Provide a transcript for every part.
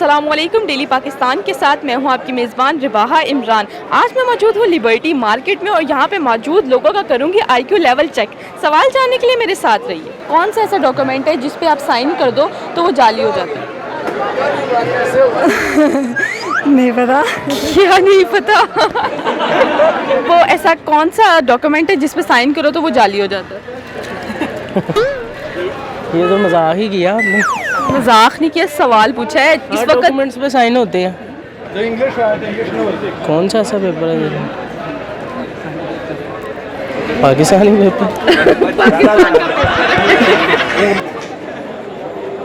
अस्सलामुअलैकुम। डेली पाकिस्तान के साथ मैं हूं आपकी मेज़बान रिबाहा इमरान। आज मैं मौजूद हूं लिबर्टी मार्केट में और यहां पे मौजूद लोगों का करूंगी आईक्यू लेवल चेक। सवाल जानने के लिए मेरे साथ रहिए। कौन सा ऐसा डॉक्यूमेंट है जिस पे आप साइन कर दो तो वो जाली हो जाता है? नहीं पता। क्या नहीं पता? वो ऐसा कौन सा डॉक्यूमेंट है जिस पे साइन करो तो वो जाली हो जाता है? ये तो मजाक ही किया आपने। मजाक नहीं किया, सवाल पूछा है। इस वक्त डॉक्यूमेंट्स पे साइन होते हैं। कौन सा ऐसा पेपर है ये? पाकिस्तानी पेपर।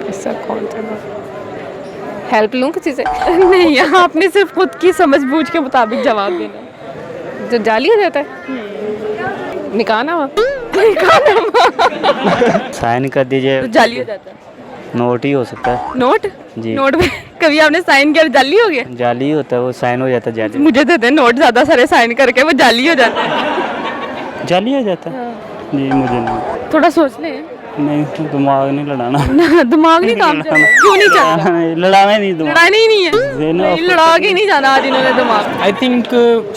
ऐसा कौन सा? हेल्प लूँ किसी से? नहीं, आपने सिर्फ खुद की समझ बूझ के मुताबिक जवाब देना। जो जाली हो जाता है, निकालना साइन कर दीजिए। तो जाली हो जाता है। नोट ही हो सकता है। नोट? जी। नोट में कभी आपने साइन किया जाली हो गया? जाली होता है, वो साइन हो जाता है जाली। मुझे देते नोट ज़्यादा सारे साइन करके वो जाली हो जाता है। जाली हो जाता है। जी मुझे नहीं, थोड़ा सोच लें। दिमाग नहीं लड़ाना। दिमाग नहीं काम चल रहा? क्यों नहीं चल रहा? लड़ाना नहीं दिमाग। लड़ाना ही नहीं है। नहीं, लड़ा के नहीं जाना आज इन्होंने दिमाग। I think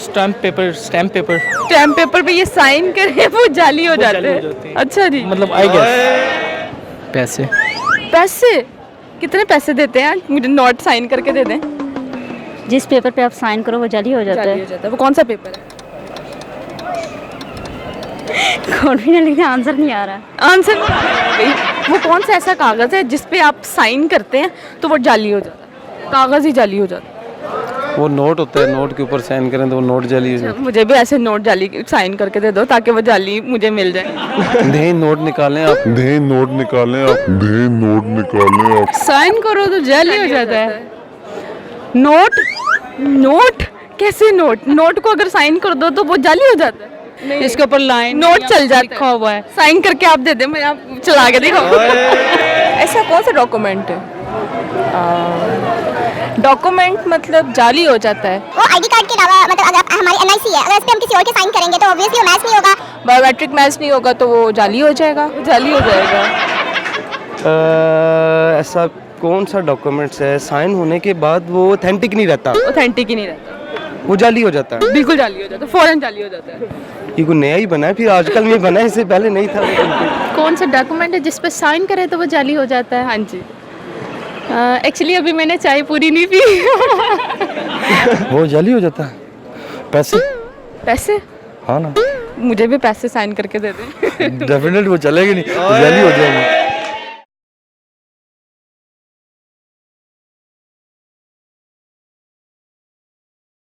stamp paper. Stamp paper पे ये साइन करे वो जाली हो जाते हैं। अच्छा जी। मतलब आई गेस पैसे। पैसे कितने पैसे देते हैं? मुझे नोट साइन करके दे दें। जिस पेपर पे आप साइन करो वो जाली हो जाता जाली है। हो जाता है। वो कौन सा पेपर है? कॉन्फिडेंटली आंसर नहीं आ रहा। आंसर भाई, वो कौन सा ऐसा कागज़ है जिस पे आप साइन करते हैं तो वो जाली हो जाता है? कागज़ ही जाली हो जाता है। वो नोट होता है, नोट के ऊपर साइन करें तो वो नोट जाली हो मुझे भी ऐसे नोट जाली साइन करके दे दो ताकि वो जाली मुझे मिल जाए। जाती है। नहीं, नोट निकालें आप। साइन करो तो जाली हो जाता है। नोट? नोट कैसे? नोट को अगर साइन कर दो तो वो जाली हो जाता है? इसके ऊपर लाइन नोट चल जाता लिखा हुआ है। साइन करके आप दे दें, मैं आप चला के देखो। ऐसा कौन सा डॉक्यूमेंट है? डॉक्यूमेंट मतलब जाली हो जाता है। वो आईडी कार्ड के अलावा मतलब अगर हमारी एनआईसी है, अगर इस पे हम किसी और के साइन करेंगे तो ऑब्वियसली वो मैच नहीं होगा। बायोमेट्रिक मैच नहीं होगा तो वो जाली हो जाएगा। जाली हो जाएगा। ऐसा कौन सा डॉक्यूमेंट्स है साइन होने के बाद वो ऑथेंटिक नहीं रहता, ऑथेंटिक ही नहीं रहता। वो जाली हो जाता है। बिल्कुल जाली हो जाता है, फौरन जाली हो जाता है। ये कोई नया ही बना है, फिर आजकल में बना है, इससे पहले नहीं था। कौन सा डॉक्यूमेंट है जिस पे साइन करे तो वो जाली हो जाता है? हाँ जी। एक्चुअली अभी मैंने चाय पूरी नहीं पी। वो जाली हो जाता है। पैसे? पैसे? हाँ ना। मुझे भी पैसे साइन करके दे दें। डेफिनेटली वो चलेगी नहीं, जाली हो जाएगी।